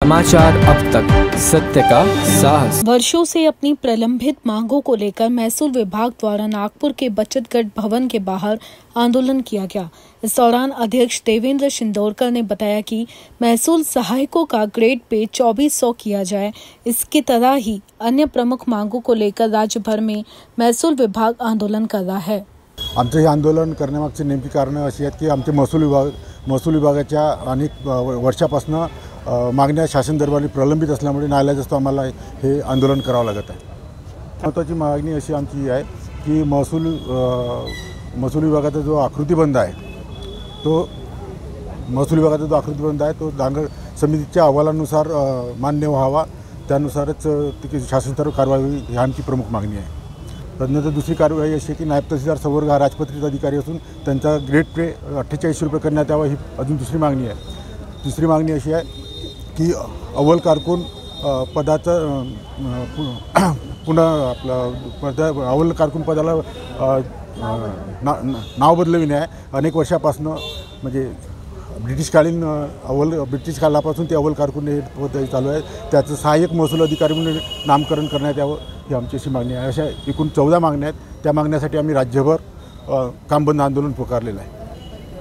समाचार अब तक, सत्य का साहस। वर्षों से अपनी प्रलंबित मांगों को लेकर महसूल विभाग द्वारा नागपुर के बचतगढ़ भवन के बाहर आंदोलन किया गया। इस दौरान अध्यक्ष देवेंद्र शिंदोरकर ने बताया कि महसूल सहायकों का ग्रेड पे 2400 किया जाए। इसकी तरह ही अन्य प्रमुख मांगों को लेकर राज्य भर में महसूल विभाग आंदोलन कर रहा है। आमचं हे आंदोलन करण्यामागची नेमकी कारणं अशी आहेत की आमचे महसूल विभागाच्या अनेक वर्षापासून मागण्या शासन दरबारी प्रलंबित असल्यामुळे न्यायालयात आम्हाला हे आंदोलन करावं लागत आहे। महत्त्वाची मागणी अशी आमची आहे की महसूल विभागाचा जो आकृतिबंध आहे तो दांगड समितीच्या अहवालानुसार मान्य व्हावा, त्यानुसारच शासन स्तरावर कारवाई ही आमची प्रमुख मागणी आहे। त्यानंतर दुसरी कारवाई अशी की नायब तहसीलदार संवर्ग हा राजपत्रित अधिकारी असून त्यांचा ग्रेड पे 4800 रुपये करण्यात यावा, ही अजून दुसरी मागणी आहे। तिसरी मागणी अशी आहे की अव्वल कारकून पदाचं पुन्हा आपलं अव्वल कारकून पदाला नाव बदलविणे आहे। अनेक वर्षापासून म्हणजे ब्रिटिश कालापासून ते अव्वल कारकून हे पद चालू आहे, त्याचं सहाय्यक महसूल अधिकारी म्हणून नामकरण करण्यात यावं, ही आमची अशी मागणी आहे। अशा एकूण 14 मागण्या आहेत। त्या मागण्यासाठी आम्ही राज्यभर कामबंद आंदोलन पुकारलेलं आहे।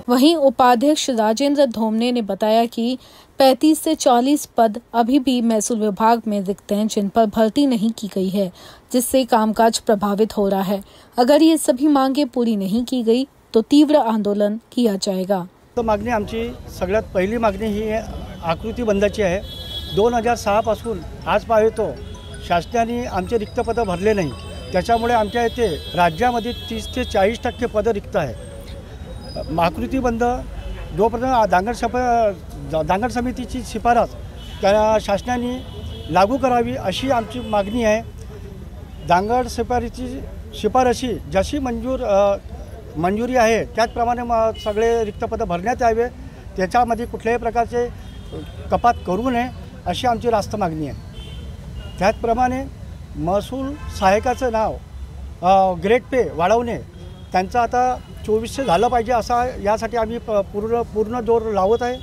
वहीं उपाध्यक्ष राजेंद्र धोमने ने बताया कि 35 से 40 पद अभी भी महसूल विभाग में रिक्त हैं, जिन पर भर्ती नहीं की गई है, जिससे कामकाज प्रभावित हो रहा है। अगर ये सभी मांगे पूरी नहीं की गई तो तीव्र आंदोलन किया जाएगा। तो मागणी आमची सगळ्यात पहिली मागणी ही आकृती बंदाची आहे। 2006 पासून आज पाहतो शासनाने आमचे रिक्त पद भरले नाही, त्याच्यामुळे आमच्या इथे राज्यामध्ये 30 ते 40% पद रिक्त आहे। आकृती बंद जोपर्यंत दांगड समितीची शिफारस त्या शासनाने लागू करावी अशी आमची मागणी आहे। दांगड शिफारशी जशी मंजुरी आहे त्याचप्रमाणे सगळे रिक्त पद भरण्यात यावे, त्याच्यामध्ये कुठल्याही प्रकारचे कपात करू नये अशी आमची रास्त मागणी आहे। त्याचप्रमाणे महसूल सहायकाचं नाव ग्रेड पे वाढवणे, त्यांचं आता 2400 झालं पाहिजे असा यासाठी आम्ही पूर्ण जोर लावत आहे।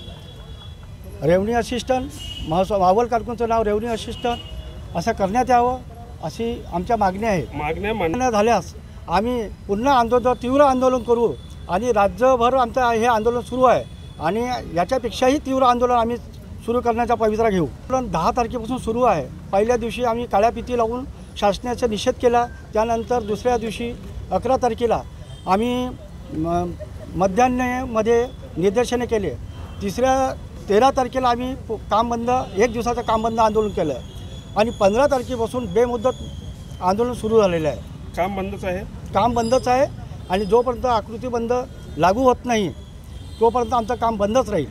रेव्हन्यू असिस्टंट अव्वल कारकूनचं नाव रेव्हन्यू असिस्टंट असं करण्यात यावं अशी आमच्या मागण्या आहेत। मागण्या मान्य झाल्यास आम्ही पुन्हा तीव्र आंदोलन करू आणि राज्यभर आमचं हे आंदोलन सुरू आहे आणि याच्यापेक्षाही तीव्र आंदोलन आम्ही सुरू करण्याचा पवित्रा घेऊ। 10 तारखेपासून सुरू आहे। पहिल्या दिवशी आम्ही काळ्या फिती लावून शासनाचा निषेध केला, त्यानंतर दुसऱ्या दिवशी 11 तारखेला आम्ही मध्यान्हमध्ये निदर्शने केले। 13 तारखेला आम्ही काम बंद 1 दिवसाचं काम बंद आंदोलन केलं आणि 15 तारखेपासून बेमुदत आंदोलन सुरू झालेलं आहे। काम बंदच आहे आणि जोपर्यंत आकृती बंद लागू होत नाही तोपर्यंत आमचं काम बंदच राहील।